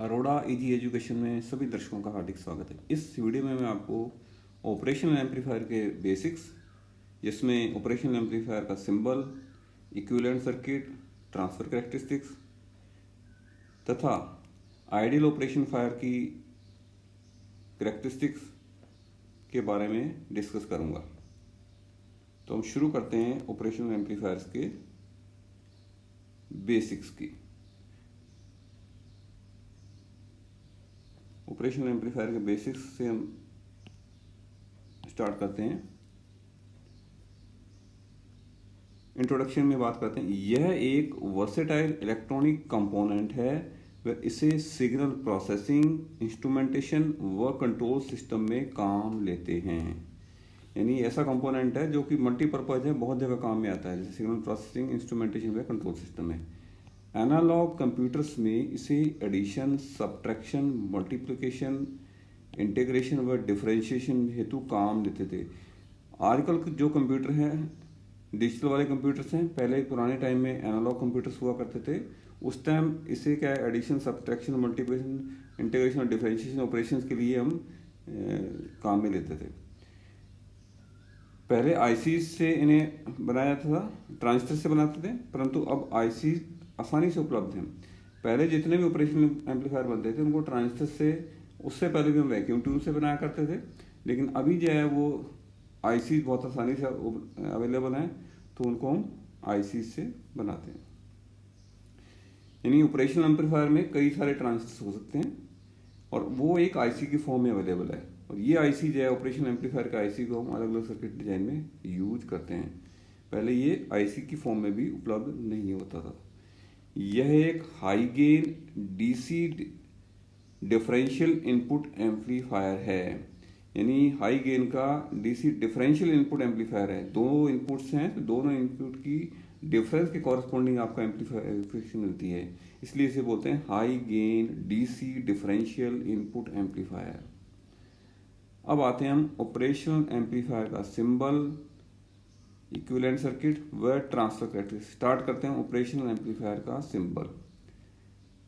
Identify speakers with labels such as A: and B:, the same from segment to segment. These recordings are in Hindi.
A: अरोड़ा इजी एजुकेशन में सभी दर्शकों का हार्दिक स्वागत है। इस वीडियो में मैं आपको ऑपरेशनल एम्पलीफायर के बेसिक्स, जिसमें ऑपरेशनल एम्पलीफायर का symbol, equivalent circuit, transfer characteristics तथा आइडियल ऑपरेशन फायर की कैरेक्टरिस्टिक्स के बारे में डिस्कस करूंगा। तो हम शुरू करते हैं ऑपरेशनल एम्पलीफायर्स के बेसिक्स की। ऑपरेशनल एम्पलीफायर के बेसिक्स से हम स्टार्ट करते हैं। इंट्रोडक्शन में बात करते हैं, यह एक वर्सेटाइल इलेक्ट्रॉनिक कंपोनेंट है व इसे सिग्नल प्रोसेसिंग, इंस्ट्रूमेंटेशन व कंट्रोल सिस्टम में काम लेते हैं। यानी ऐसा कंपोनेंट है जो कि मल्टीपर्पज है, बहुत जगह काम में आता है, जैसे सिग्नल प्रोसेसिंग, इंस्ट्रूमेंटेशन व कंट्रोल सिस्टम में। एनालॉग कंप्यूटर्स में इसे एडिशन, सब्ट्रैक्शन, मल्टीप्लिकेशन, इंटीग्रेशन व डिफरेंशिएशन हेतु काम लेते थे। आजकल जो कंप्यूटर हैं डिजिटल वाले कंप्यूटर्स हैं, पहले पुराने टाइम में एनालॉग कंप्यूटर्स हुआ करते थे। उस टाइम इसे क्या है, एडिशन, सब्ट्रैक्शन, मल्टीप्लिकेशन, इंटीग्रेशन और डिफरेंशिएशन ऑपरेशंस के लिए हम काम में लेते थे। पहले आईसी से इन्हें बनाया था, ट्रांजिस्टर से बनाते थे, परंतु अब आईसी आसानी से उपलब्ध हैं। पहले जितने भी ऑपरेशनल एम्पलीफायर बनते थे उनको ट्रांजिस्टर से, उससे पहले भी हम वैक्यूम ट्यूब से बनाया करते थे, लेकिन अभी जो है वो आईसी बहुत आसानी से अवेलेबल हैं, तो उनको हम आईसी से बनाते हैं। यानी ऑपरेशनल एम्पलीफायर में कई सारे ट्रांजिस्टर हो सकते हैं और वो एक आईसी की फॉर्म में अवेलेबल है। और ये आईसी जो है, ऑपरेशनल एम्पलीफायर का आईसी को हम अलग अलग सर्किट डिजाइन में यूज करते हैं। पहले ये आईसी की फॉर्म में भी उपलब्ध नहीं होता था। यह एक high gain DC differential input amplifier है। यानी हाई गेन का डीसी डिफरेंशियल इनपुट एम्पलीफायर है। दो इनपुट्स हैं, तो दोनों इनपुट की डिफरेंस के कॉरस्पॉन्डिंग आपका एम्पलीफिकेशन मिलती है, इसलिए इसे बोलते हैं high gain DC differential input amplifier. अब आते हैं हम ऑपरेशनल एम्पलीफायर का सिंबल, इक्विवेलेंट सर्किट व ट्रांसफर कैरेक्टरिस्टिक्स। स्टार्ट करते हैं ऑपरेशनल एम्पलीफायर का सिंबल।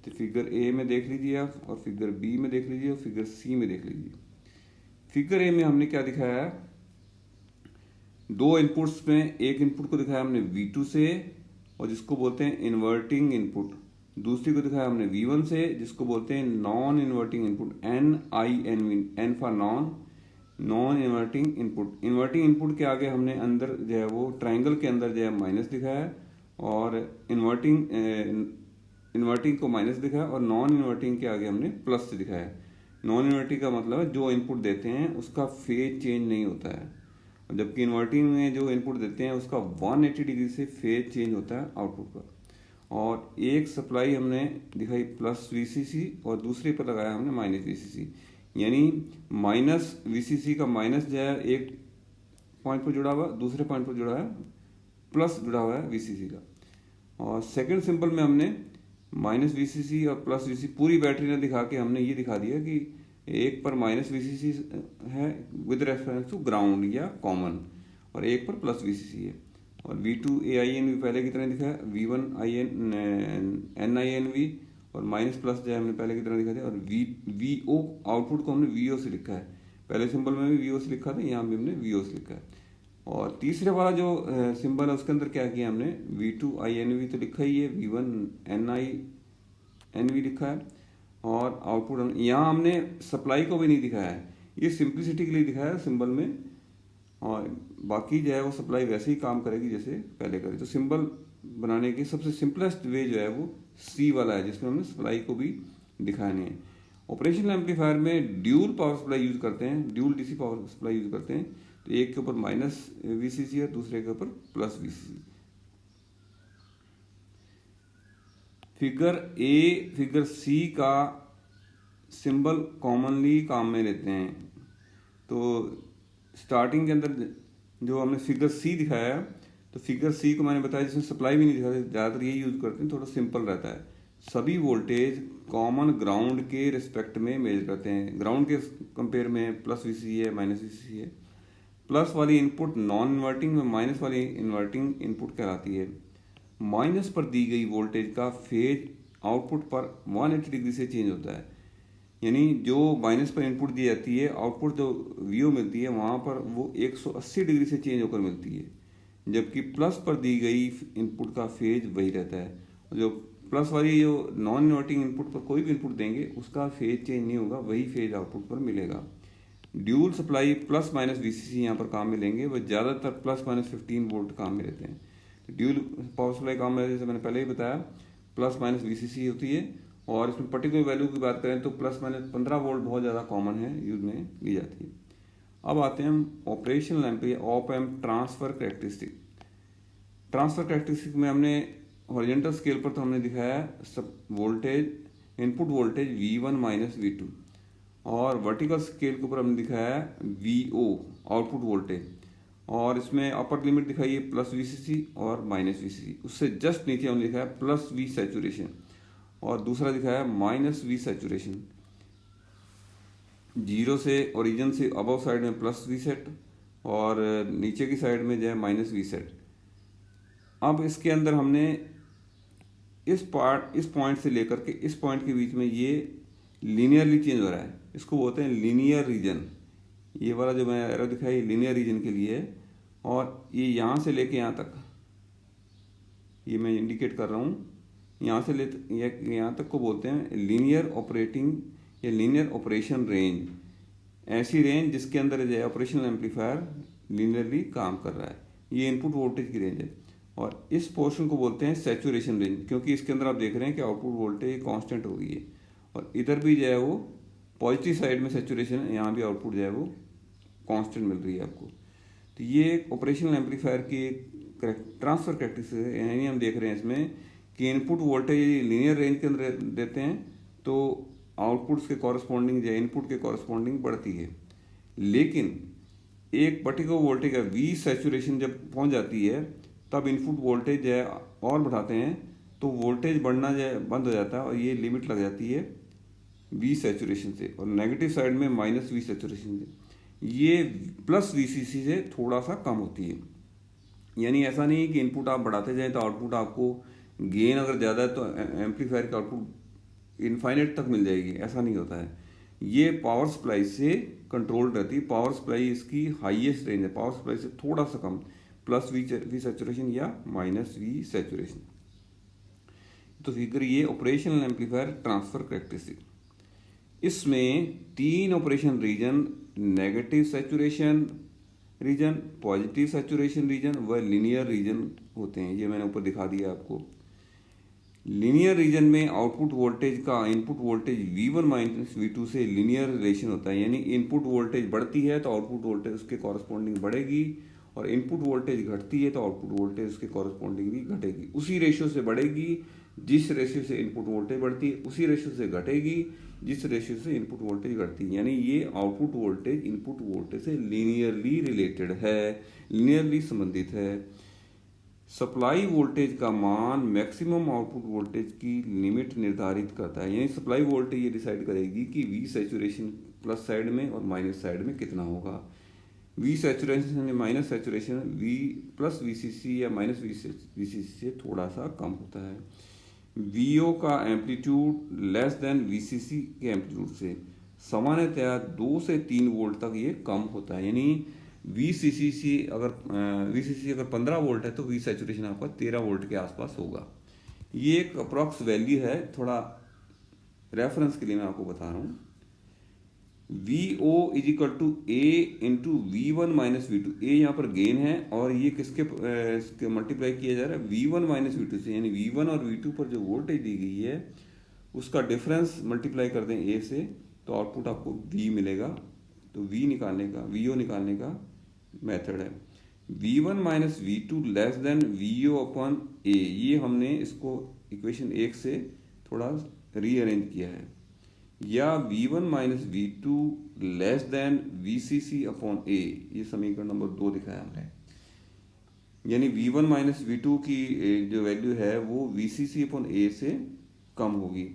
A: तो फिगर ए में देख लीजिए आप, और फिगर बी में देख लीजिए, और फिगर सी में देख लीजिए। फिगर ए में हमने क्या दिखाया है, दो इनपुट्स में एक इनपुट को दिखाया हमने V2 से, और जिसको बोलते हैं इन्वर्टिंग इनपुट। दूसरी को दिखाया हमने V1 से, जिसको बोलते हैं non inverting input, NINV, N for non inverting input. Inverting input के आगे हमने अंदर जो है वो ट्राइंगल के अंदर जो है माइनस दिखाया है, और इन्वर्टिंग को माइनस दिखाया, और नॉन इन्वर्टिंग के आगे हमने प्लस से दिखाया है। नॉन इन्वर्टिंग का मतलब है जो इनपुट देते हैं उसका फेज चेंज नहीं होता है, और जबकि इन्वर्टिंग में जो इनपुट देते हैं उसका 180 डिग्री से फेज चेंज होता है आउटपुट का। और एक सप्लाई हमने दिखाई प्लस VCC और दूसरे पर लगाया हमने माइनस VCC। यानी माइनस VCC का माइनस जो है एक पॉइंट पर जुड़ा हुआ, दूसरे पॉइंट पर जुड़ा है प्लस जुड़ा हुआ है VCC का। और सेकंड सिंबल में हमने माइनस VCC और प्लस VCC पूरी बैटरी ने दिखा के हमने ये दिखा दिया कि एक पर माइनस VCC है विद रेफरेंस टू ग्राउंड या कॉमन, और एक पर प्लस VCC है। और V2 AINV पहले की तरह दिखा है, V1 NINV, और माइनस प्लस जो है हमने पहले की तरह दिखा दिया, और VO आउटपुट को हमने VO से लिखा है। पहले सिंबल में भी VO से लिखा था, यहाँ भी हमने VO से लिखा है। और तीसरे वाला जो सिंबल है उसके अंदर क्या किया हमने, V2 INV तो लिखा ही है, V1 NINV लिखा है, और आउटपुट यहाँ हमने सप्लाई को भी नहीं दिखाया है, ये सिंप्लिसिटी के लिए दिखाया है सिंबल में, और बाकी जो है वो सप्लाई वैसे ही काम करेगी जैसे पहले करी। तो सिंबल बनाने की सबसे सिंपलेस्ट वे जो है वो C वाला है, जिसमें हमने सप्लाई को भी दिखाया नहीं है। ऑपरेशनल एम्पलीफायर में ड्यूल पावर सप्लाई यूज करते हैं, dual DC power supply use करते हैं। तो एक के ऊपर माइनस VCC है, दूसरे के ऊपर plus VCC। Figure A, figure C का सिंबल कॉमनली काम में लेते हैं। तो स्टार्टिंग के अंदर जो हमने फिगर C दिखाया है, तो फिगर C को मैंने बताया जिसमें सप्लाई भी नहीं दिखाते, ज़्यादातर यही यूज करते हैं, थोड़ा सिंपल रहता है। सभी वोल्टेज कॉमन ग्राउंड के रिस्पेक्ट में मेजर करते हैं। ग्राउंड के कंपेयर में प्लस VCC है, माइनस VCC है। प्लस वाली इनपुट नॉन इन्वर्टिंग में, माइनस वाली इन्वर्टिंग इनपुट कहलाती है। माइनस पर दी गई वोल्टेज का फेज आउटपुट पर 180 डिग्री से चेंज होता है। यानी जो माइनस पर इनपुट दी जाती है, आउटपुट जो वीओ मिलती है वहाँ पर वो 180 डिग्री से चेंज होकर मिलती है, जबकि प्लस पर दी गई इनपुट का फेज वही रहता है। जो प्लस वाली जो नॉन इन्वर्टिंग इनपुट पर कोई भी इनपुट देंगे उसका फेज चेंज नहीं होगा, वही फेज आउटपुट पर मिलेगा। Dual supply plus minus VCC यहाँ पर काम में लेंगे, वह ज़्यादातर प्लस माइनस 15 वोल्ट काम में रहते हैं। तो ड्यूल पावर सप्लाई काम में, जैसे मैंने पहले ही बताया, प्लस माइनस वीसीसी होती है। और इसमें पर्टिकुलर वैल्यू की बात करें तो प्लस माइनस 15 वोल्ट बहुत ज़्यादा कॉमन है, यूज में ली जाती है। अब आते हैं हम ऑपरेशनल एम्प या op amp transfer characteristic. Transfer characteristic में हमने हॉरिजॉन्टल स्केल पर तो हमने दिखाया सब voltage, input voltage V1 minus V2, और वर्टिकल स्केल के ऊपर हमने दिखाया VO आउटपुट वोल्टेज, और इसमें अपर लिमिट दिखाई है प्लस VCC और माइनस VCC। उससे जस्ट नीचे हमने दिखाया प्लस V सैचुरेशन, और दूसरा दिखाया माइनस V सैचुरेशन। जीरो से ओरिजिन से अबव साइड में प्लस V सेट और नीचे की साइड में जो है माइनस V सेट। अब इसके अंदर हमने इस पॉइंट से लेकर के इस पॉइंट के बीच में ये लीनियरली चेंज हो रहा है, इसको बोलते हैं लीनियर रीजन। ये वाला जो मैं एरो दिखाई लीनियर रीजन के लिए है, और ये यहाँ से लेके यहाँ तक, ये मैं इंडिकेट कर रहा हूँ, यहाँ से ले यहाँ तक को बोलते हैं लीनियर ऑपरेटिंग या लीनियर ऑपरेशन रेंज। ऐसी रेंज जिसके अंदर जो है ऑपरेशनल एम्पलीफायर लीनियरली काम कर रहा है, ये इनपुट वोल्टेज की रेंज है। और इस पोर्शन को बोलते हैं सैचुरेशन रेंज, क्योंकि इसके अंदर आप देख रहे हैं कि आउटपुट वोल्टेज कांस्टेंट हो गई है, और इधर भी जो है वो पॉजिटिव साइड में सैचुरेशन है, यहाँ भी आउटपुट जो है वो कांस्टेंट मिल रही है आपको। तो ये एक ऑपरेशनल एम्पलीफायर की एक ट्रांसफर कैरेक्टरिस्टिक है। यानी हम देख रहे हैं इसमें कि इनपुट वोल्टेज लीनियर रेंज के अंदर देते हैं तो आउटपुट्स के कॉरस्पॉन्डिंग या इनपुट के कॉरस्पॉन्डिंग बढ़ती है, लेकिन एक पर्टिकुलर वोल्टेज का वी सैचुरेशन जब पहुंच जाती है तब इनपुट वोल्टेज जो है और बढ़ाते हैं तो वोल्टेज बढ़ना जो है बंद हो जाता है, और ये लिमिट लग जाती है वी सैचुरेशन से, और नेगेटिव साइड में माइनस वी सैचुरेशन से। ये प्लस वीसीसी से थोड़ा सा कम होती है। यानी ऐसा नहीं है कि इनपुट आप बढ़ाते जाएं तो आउटपुट आपको गेन अगर ज़्यादा है तो एम्पलीफायर का आउटपुट इनफाइनाइट तक मिल जाएगी, ऐसा नहीं होता है। ये पावर सप्लाई से कंट्रोल रहती है। पावर सप्लाई इसकी हाईएस्ट रेंज है, पावर सप्लाई से थोड़ा सा कम, प्लस वी सैचुरेशन या माइनस वी सैचुरेशन। तो फिगर ये ऑपरेशनल एम्पलीफायर ट्रांसफर कैरेक्टरिस्टिक। इसमें 3 operation region, negative saturation region, positive saturation region व लीनियर रीजन होते हैं। ये मैंने ऊपर दिखा दिया आपको। लीनियर रीजन में आउटपुट वोल्टेज का input voltage V1 minus V2 से लीनियर रिलेशन होता है। यानी इनपुट वोल्टेज बढ़ती है तो आउटपुट वोल्टेज उसके कॉरस्पॉन्डिंग बढ़ेगी, और इनपुट वोल्टेज घटती है तो आउटपुट वोल्टेज उसके कॉरस्पॉन्डिंग भी घटेगी। उसी रेशियो से बढ़ेगी जिस रेशियो से इनपुट वोल्टेज बढ़ती है, उसी रेशियो से घटेगी जिस रेशियो से इनपुट वोल्टेज घटती है। यानी ये आउटपुट वोल्टेज इनपुट वोल्टेज से लीनियरली रिलेटेड है, लीनियरली संबंधित है। सप्लाई वोल्टेज का मान मैक्सिमम आउटपुट वोल्टेज की लिमिट निर्धारित करता है। यानी सप्लाई वोल्टेज ये डिसाइड करेगी कि वी सैचुरेशन प्लस साइड में और माइनस साइड में कितना होगा। वी सैचुरेशन या minus saturation V plus VCC या माइनस वीसीसी से थोड़ा सा कम होता है। वीओ का एम्पलीट्यूड लेस देन वीसीसी के एम्पलीट्यूड से सामान्यतया 2 से 3 वोल्ट तक ये कम होता है। यानी वीसीसी अगर 15 वोल्ट है तो वी सैचुरेशन आपका 13 वोल्ट के आसपास होगा। ये एक अप्रॉक्स वैल्यू है, थोड़ा रेफरेंस के लिए मैं आपको बता रहा हूँ। VO is equal to A into V1 minus V2। A यहाँ पर गेन है और ये किसके मल्टीप्लाई किया जा रहा है V1 माइनस V2 से। यानी V1 और V2 पर जो वोल्टेज दी गई है उसका डिफरेंस मल्टीप्लाई कर दें A से तो आउटपुट आपको V मिलेगा। तो VO निकालने का मेथड है V1 minus V2 less than VO upon A। ये हमने इसको इक्वेशन 1 से थोड़ा रीअरेंज किया है, या V1 minus V2 less than VCC upon A। ये समीकरण नंबर 2 दिखाया हमने। यानी V1 माइनस V2 की जो वैल्यू है वो VCC अपॉन A से कम होगी।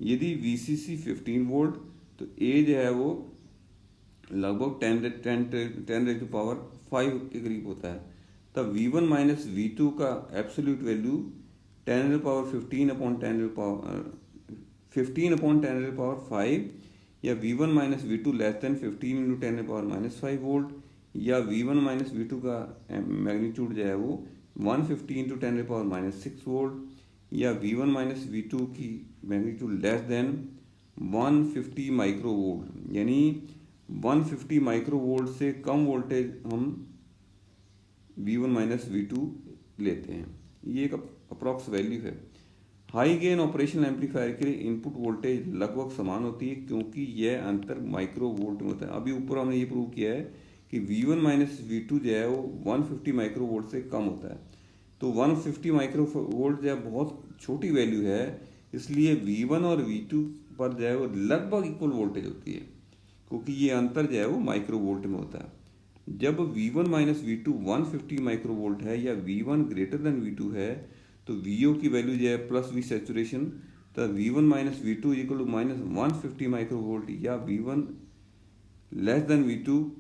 A: यदि VCC 15 वोल्ट तो A जो है वो लगभग 10 रेज़ टू पावर 5 के करीब होता है। तब V1 माइनस V2 का एब्सोल्यूट वैल्यू 10^15 या V1 minus V2 less than 15 × 10⁻⁻5 volt, या V1 माइनस V2 का मैग्नीट्यूड जो है वो 150 × 10⁻⁻6 वोल्ट, या V1 माइनस V2 की magnitude less than 150 micro volt, यानी 150 माइक्रो वोल्ट से कम वोल्टेज हम V1 माइनस V2 लेते हैं। ये एक अप्रॉक्स वैल्यू है। हाई गेन ऑपरेशनल एम्पलीफायर के लिए इनपुट वोल्टेज लगभग समान होती है क्योंकि यह अंतर माइक्रो वोल्ट में होता है। अभी ऊपर हमने ये प्रूव किया है कि V1 माइनस V2 जो है वो 150 माइक्रो वोल्ट से कम होता है। तो 150 माइक्रो वोल्ट जो है बहुत छोटी वैल्यू है, इसलिए V1 और V2 पर जो है वो लगभग इक्वल वोल्टेज होती है क्योंकि ये अंतर जो है वो माइक्रो वोल्ट में होता है। जब V1 minus V2 150 micro volt है या V1 ग्रेटर देन V2 है तो VO की वैल्यू जो है प्लस V सैचुरेशन, तो V1 minus V2 equal to minus 150 micro volt, या V1 लेस देन V2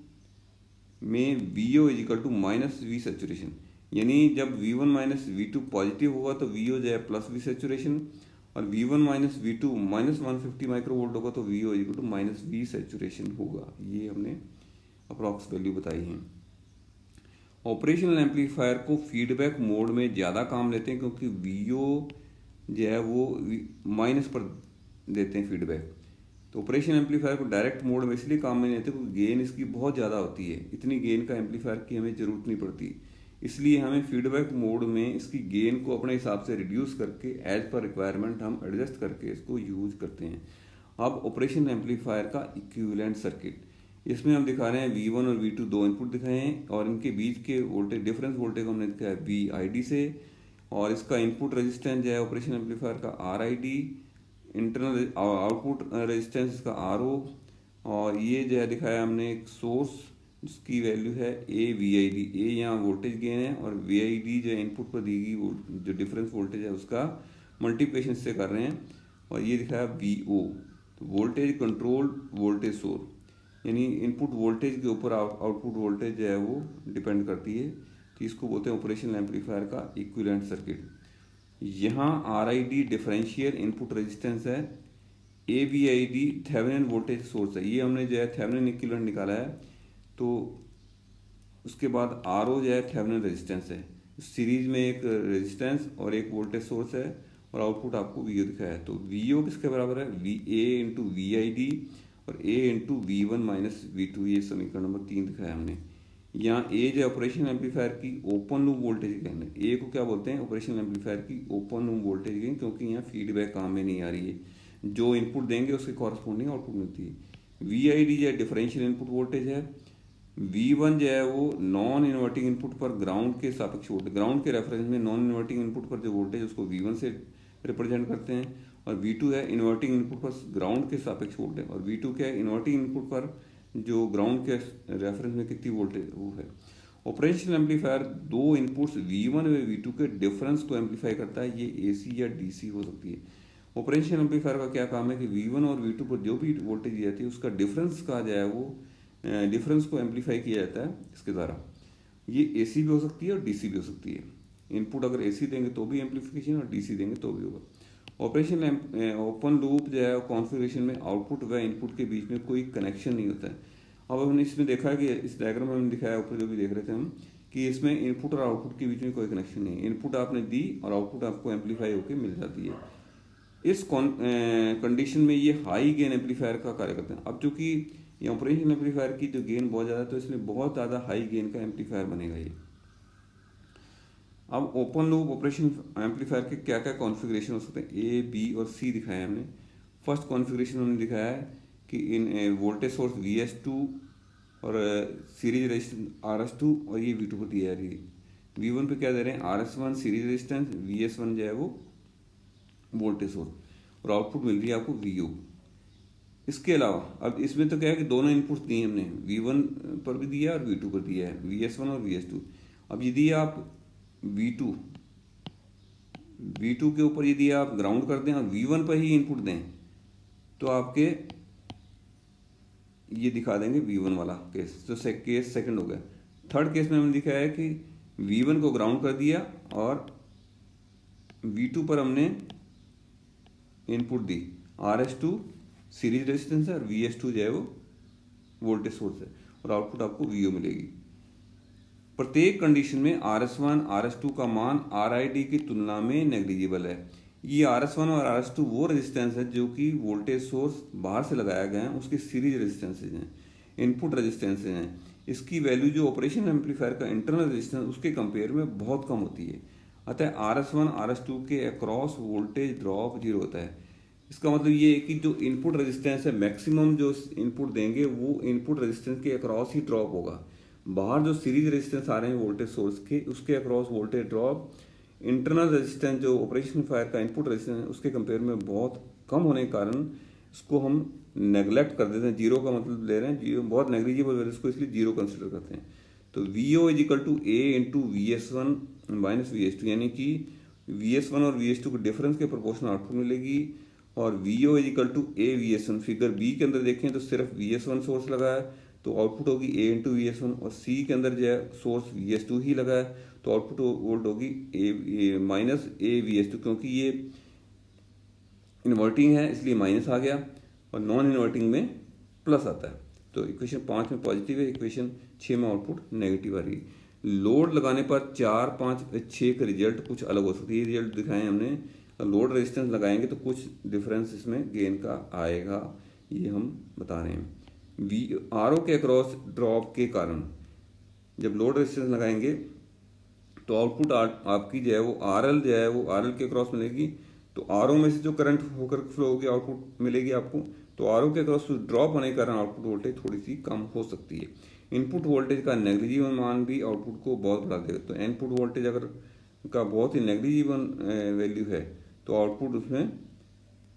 A: में VO equal to minus V saturation. यानी जब V1 माइनस V2 पॉजिटिव होगा तो VO जो है प्लस V सैचुरेशन, और V1 minus V2 minus 150 micro volt होगा तो VO equal to minus V saturation होगा। ये हमने अप्रॉक्स वैल्यू बताई है। ऑपरेशनल एम्पलीफायर को फीडबैक मोड में ज़्यादा काम लेते हैं क्योंकि VO जो है वो माइनस पर देते हैं फीडबैक। तो ऑपरेशनल एम्पलीफायर को डायरेक्ट मोड में इसलिए काम में लेते हैं क्योंकि गेन इसकी बहुत ज़्यादा होती है। इतनी गेन का एम्पलीफायर की हमें ज़रूरत नहीं पड़ती, इसलिए हमें फीडबैक मोड में इसकी गेन को अपने हिसाब से रिड्यूस करके एज पर रिक्वायरमेंट हम एडजस्ट करके इसको यूज करते हैं। अब ऑपरेशनल एम्पलीफायर का इक्विवेलेंट सर्किट, इसमें हम दिखा रहे हैं V1 और V2 दो इनपुट दिखाए हैं और इनके बीच के वोल्टेज डिफरेंस वोल्टेज हमने दिखाया है VID से, और इसका इनपुट रेजिस्टेंस जो है ऑपरेशन एम्पलीफायर का RID, इंटरनल आउटपुट रेजिस्टेंस इसका RO, और ये जो है दिखाया हमने एक सोर्स जिसकी वैल्यू है AVID। A यहाँ वोल्टेज गेन है और VID जो इनपुट पर दी गई जो डिफरेंस वोल्टेज है उसका मल्टीप्लिकेशन से कर रहे हैं, और ये दिखाया VO, तो वोल्टेज कंट्रोल वोल्टेज सोर्स, यानी इनपुट वोल्टेज के ऊपर आउटपुट वोल्टेज जो है वो डिपेंड करती है। तो इसको बोलते हैं ऑपरेशनल एम्पलीफायर का इक्विवेलेंट सर्किट। यहाँ RID डिफरेंशियल इनपुट रेजिस्टेंस है, AVID थेवेनिन वोल्टेज सोर्स है। ये हमने जो है थेवेनिन इक्विवेलेंट निकाला है। तो उसके बाद RO जो है थेवेनिन रेजिस्टेंस है, सीरीज में एक रेजिस्टेंस और एक वोल्टेज सोर्स है, और आउटपुट आपको VO दिखाया है। तो VO किसके बराबर है, VA इंटू VID और A into V1 minus V2, ये समीकरण नंबर 3 दिखाया हमने। यहाँ A जो ऑपरेशनल एम्पलीफायर की ओपन लूप वोल्टेज गेन है। A को क्या बोलते हैं, ऑपरेशनल एम्पलीफायर की ओपन लूप वोल्टेज गेन, क्योंकि यहाँ फीडबैक काम में नहीं आ रही है, जो इनपुट देंगे उसके कॉरस्पॉन्डिंग आउटपुट मिलती है। VID जो है डिफरेंशियल इनपुट वोल्टेज है। V1 जो है वो नॉन इन्वर्टिंग इनपुट पर ग्राउंड के सापेक्ष वोल्टेज, ग्राउंड के रेफरेंस में नॉन इन्वर्टिंग इनपुट पर जो वोल्टेज उसको V1 से रिप्रेजेंट करते हैं, और V2 है इन्वर्टिंग इनपुट पर ग्राउंड के सापेक्ष वोल्टेज, और V2 क्या है इन्वर्टिंग इनपुट पर जो ग्राउंड के रेफरेंस में कितनी वोल्टेज वो है। ऑपरेशनल एम्पलीफायर दो इनपुट्स V1 व V2 के डिफरेंस को एम्पलीफाई करता है। ये AC या DC हो सकती है। ऑपरेशनल एम्पलीफायर का क्या काम है कि V1 और V2 पर जो भी वोल्टेज दी जाती है उसका डिफरेंस कहा जाए, वो डिफरेंस को एम्पलीफाई किया जाता है इसके द्वारा। ये AC भी हो सकती है और DC भी हो सकती है। इनपुट अगर AC देंगे तो भी एम्पलीफिकेशन, और DC देंगे तो भी होगा। ऑपरेशन ओपन लूप जो है कॉन्फ़िगरेशन में आउटपुट व इनपुट के बीच में कोई कनेक्शन नहीं होता है। अब हमने इसमें देखा है कि इस डायग्राम में हमने दिखाया ऊपर जो भी देख रहे थे हम, कि इसमें इनपुट और आउटपुट के बीच में कोई कनेक्शन नहीं है। इनपुट आपने दी और आउटपुट आपको एम्पलीफाई होकर मिल जाती है। इस कंडीशन में ये हाई गेन एम्पलीफायर का कार्य करते हैं। अब चूंकि ये ऑपरेशन एम्पलीफायर की जो गेन बहुत ज़्यादा है तो इसमें बहुत ज़्यादा हाई गेन का एम्पलीफायर बनेगा ये। अब ओपन लूप ऑपरेशन एम्पलीफायर के क्या क्या कॉन्फ़िगरेशन हो सकते हैं, A, B और C दिखाया है हमने। फर्स्ट कॉन्फ़िगरेशन हमने दिखाया है कि इन वोल्टेज सोर्स VS2 और सीरीज रेजिस्टेंस RS2, और ये V2 पर दिया है। V1 पे क्या दे रहे हैं, RS1 सीरीज रेजिस्टेंस, VS1 जो है वो वोल्टेज सोर्स, और आउटपुट मिल रही है आपको VO। इसके अलावा अब इसमें तो क्या है कि दोनों इनपुट्स दिए हमने, V1 पर भी दिया और V2 पर दिया है, VS1 और VS2। अब यदि आप V2 के ऊपर यदि आप ग्राउंड कर दें और V1 पर ही इनपुट दें तो आपके ये दिखा देंगे V1 वाला केस। तो केस सेकंड हो गया। थर्ड केस में हमने दिखाया है कि V1 को ग्राउंड कर दिया और V2 पर हमने इनपुट दी, RS2 सीरीज रेजिस्टेंस है और VS2 जो है वो वोल्टेज सोर्स है, और आउटपुट आपको VO मिलेगी। प्रत्येक कंडीशन में RS1 RS2 का मान RID की तुलना में नेग्लिजिबल है। ये RS1 और RS2 वो रेजिस्टेंस है जो कि वोल्टेज सोर्स बाहर से लगाया गया है, उसके सीरीज रेजिस्टेंसेज हैं, इनपुट रेजिस्टेंसेज हैं। इसकी वैल्यू जो ऑपरेशन एम्पलीफायर का इंटरनल रेजिस्टेंस उसके कंपेयर में बहुत कम होती है। अतः RS1 RS2 के अक्रॉस वोल्टेज ड्रॉप जीरो होता है। इसका मतलब ये है कि जो इनपुट रेजिस्टेंस है, मैक्सिमम जो इनपुट देंगे वो इनपुट रेजिस्टेंस के अक्रॉस ही ड्रॉप होगा। बाहर जो सीरीज रेजिस्टेंस आ रहे हैं वोल्टेज सोर्स के, उसके across voltage drop internal resistance जो ऑपरेशन फायर का इनपुट रेजिस्टेंस है उसके कंपेयर में बहुत कम होने के कारण इसको हम नेग्लेक्ट कर देते हैं। जीरो का मतलब ले रहे हैं, जीरो बहुत नेग्लिजिबल वैल्यू, इसको इसलिए जीरो कंसिडर करते हैं। तो VO is equal to A into VS1 minus VS2, यानी कि VS1 और VS2 के डिफरेंस के प्रोपोर्शनल आउटपुट मिलेगी। और VO is equal to A VS1, figure B के अंदर देखें तो सिर्फ VS1 सोर्स लगा है तो आउटपुट होगी A इंटू VS1, और सी के अंदर जो है सोर्स VS2 ही लगा है तो आउटपुट वोल्ट होगी A माइनस A VS2, क्योंकि ये इन्वर्टिंग है इसलिए माइनस आ गया और नॉन इन्वर्टिंग में प्लस आता है। तो इक्वेशन 5 में पॉजिटिव है, इक्वेशन 6 में आउटपुट नेगेटिव आ रही है। लोड लगाने पर 4, 5, 6 का रिजल्ट कुछ अलग हो सकती है। ये रिजल्ट दिखाए हमने, लोड रेजिस्टेंस लगाएंगे तो कुछ डिफरेंस इसमें गेन का आएगा, ये हम बता रहे हैं। RO के अक्रॉस ड्रॉप के कारण जब लोड रेजिस्टेंस लगाएंगे तो आउटपुट आपकी जो है वो RL जो है वो RL के अक्रॉस मिलेगी। तो RO में से जो करंट होकर फ्लो होगी आउटपुट मिलेगी आपको, तो RO के अक्रॉस ड्रॉप होने के कारण आउटपुट वोल्टेज थोड़ी सी कम हो सकती है। इनपुट वोल्टेज का नेग्लिजिबल मान भी आउटपुट को बहुत बढ़ा देगा। तो इनपुट वोल्टेज अगर का बहुत ही नेग्लिजिबल वैल्यू है तो आउटपुट उसमें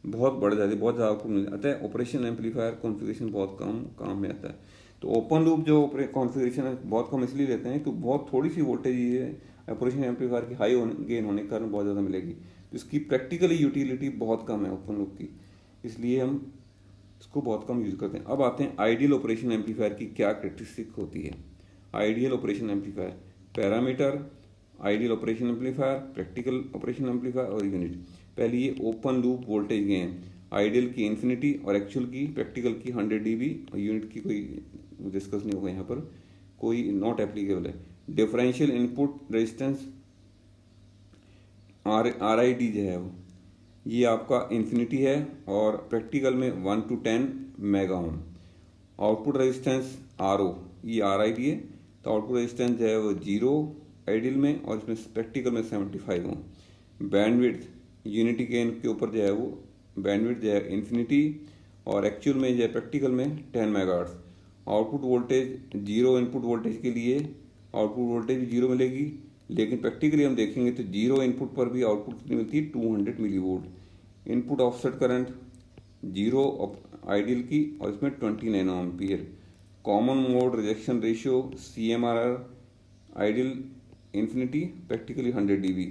A: बहुत बढ़ जाती है, बहुत ज़्यादा आउटपुट मिल जाता है। ऑपरेशन एम्पलीफायर कॉन्फ़िगरेशन बहुत कम काम में आता है। तो ओपन लूप जो कॉन्फ़िगरेशन है बहुत कम इसलिए लेते हैं कि बहुत थोड़ी सी वोल्टेज ये ऑपरेशन एम्पलीफायर की हाई गेन होने के कारण बहुत ज़्यादा मिलेगी। तो इसकी प्रैक्टिकली यूटिलिटी बहुत कम है ओपन लूप की, इसलिए हम इसको बहुत कम यूज़ करते हैं। अब आते हैं आइडियल ऑपरेशन एम्पलीफायर की क्या कैरेक्टरिस्टिक होती है। Ideal operation amplifier, parameter, ideal operation amplifier, practical operation amplifier और यूनिट। पहले ये open loop voltage gain, ideal की इन्फिनिटी और एक्चुअल की प्रैक्टिकल की 100 dB और यूनिट की कोई डिस्कस नहीं होगा यहाँ पर, कोई नॉट एप्लीकेबल है। डिफरेंशियल इनपुट रेजिस्टेंस RID जो है वो ये आपका इन्फिनिटी है और प्रैक्टिकल में 1 to 10 mega ohm. Output resistance RO ये RID है, तो आउटपुट रेजिस्टेंस जो है वो 0 आइडियल में और इसमें प्रैक्टिकल में 75 ओम। बैंडविड्थ यूनिटी गेन के ऊपर जो है वो बैंडविड्थ जो है इन्फिनिटी और एक्चुअल में जो है प्रैक्टिकल में 10 megahertz. Output voltage zero input voltage के लिए आउटपुट वोल्टेज भी जीरो मिलेगी, लेकिन प्रैक्टिकली हम देखेंगे तो जीरो इनपुट पर भी आउटपुट कितनी मिलती है 200 millivolt. Input offset current zero ideal की और इसमें 20 nano ampere. Common mode rejection ratio CMRR ideal infinity practically 100 dB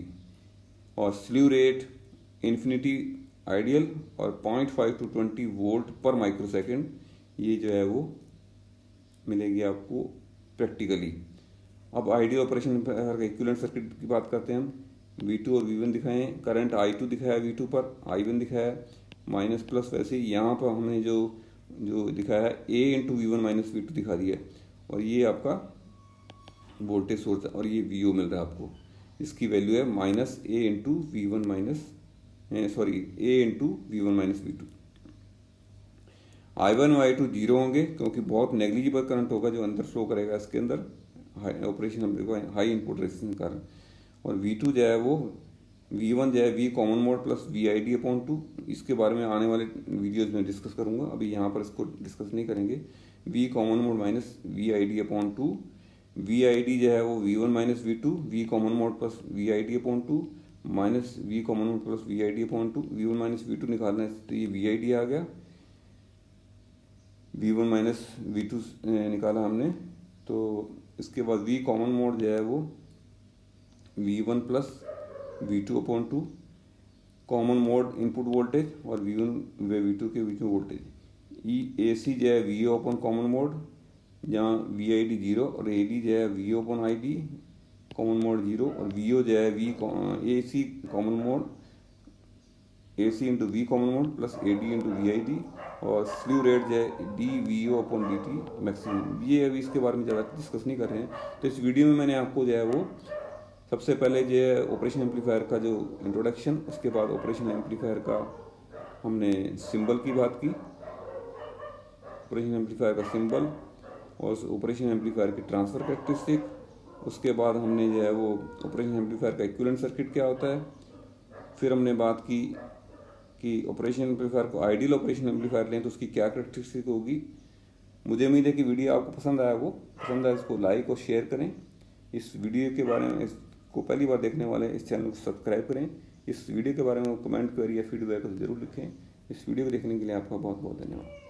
A: और स्लीव रेट इन्फिनिटी आइडियल और 0.5 to 20 वोल्ट पर माइक्रोसेकंड, ये जो है वो मिलेगी आपको प्रैक्टिकली। अब आइडियल ऑपरेशन का इक्विवेलेंट सर्किट की बात करते हैं हम। V2 और V1 दिखाए, करंट I2 दिखाया V2 पर, I1 दिखाया माइनस प्लस। वैसे यहाँ पर हमने जो दिखाया है A into V1 minus V2 दिखा दिया और ये आपका वोल्टेज सोर्स है और ये VO मिल रहा है आपको, इसकी वैल्यू है minus A into V1 minus A into V1 minus V2। I1 और I2 जीरो होंगे क्योंकि बहुत नेग्लिजिबल करंट होगा जो अंदर फ्लो करेगा इसके अंदर ऑपरेशन हम हाई इनपुट रेजिस्टेंस के कारण। और V2 जो है वो V1 जो है V common mode plus VID upon 2, इसके बारे में आने वाले वीडियोज में डिस्कस करूंगा, अभी यहाँ पर इसको डिस्कस नहीं करेंगे। V common mode minus VID upon 2, VID जो है वो V1 minus V2, V common mode plus VID upon 2 minus V common mode plus VID upon 2, V1 minus V2 निकालना है तो ये VID आ गया, V1 माइनस V2 निकाला हमने। तो इसके बाद V कॉमन मोड जो है वो V1 plus V2 upon 2, common mode input voltage और V1 व V2 के बीच में वोल्टेज। AC जो है VO अपॉन कॉमन मोड, जहाँ VID जीरो और AD जो है VO upon ID common mode 0 और वीओ जो है A C common mode A C into V common mode plus A D into V I D और स्लीव रेट जो है D V O upon D T maximum. ये अभी इसके बारे में ज़्यादा डिस्कस नहीं कर रहे हैं। तो इस वीडियो में मैंने आपको जो है वो सबसे पहले जो है ऑपरेशन एम्पलीफायर का जो इंट्रोडक्शन, उसके बाद ऑपरेशन एम्पलीफायर का हमने सिंबल की बात की, ऑपरेशन एम्पलीफायर का सिंबल और ऑपरेशन एम्पलीफायर की ट्रांसफर कैरेक्टरिस्टिक, उसके बाद हमने जो है वो ऑपरेशन एम्पलीफायर का इक्विवेलेंट सर्किट क्या होता है, फिर हमने बात की कि ऑपरेशन एम्पलीफायर को आइडियल ऑपरेशन एम्पलीफायर लें तो उसकी क्या कैरेक्टरिस्टिक होगी। मुझे उम्मीद है कि वीडियो आपको पसंद आया इसको लाइक और शेयर करें। इस वीडियो के बारे में, इसको पहली बार देखने वाले इस चैनल को सब्सक्राइब करें। इस वीडियो के बारे में कमेंट करिए या फीडबैक जरूर लिखें। इस वीडियो को देखने के लिए आपका बहुत बहुत धन्यवाद।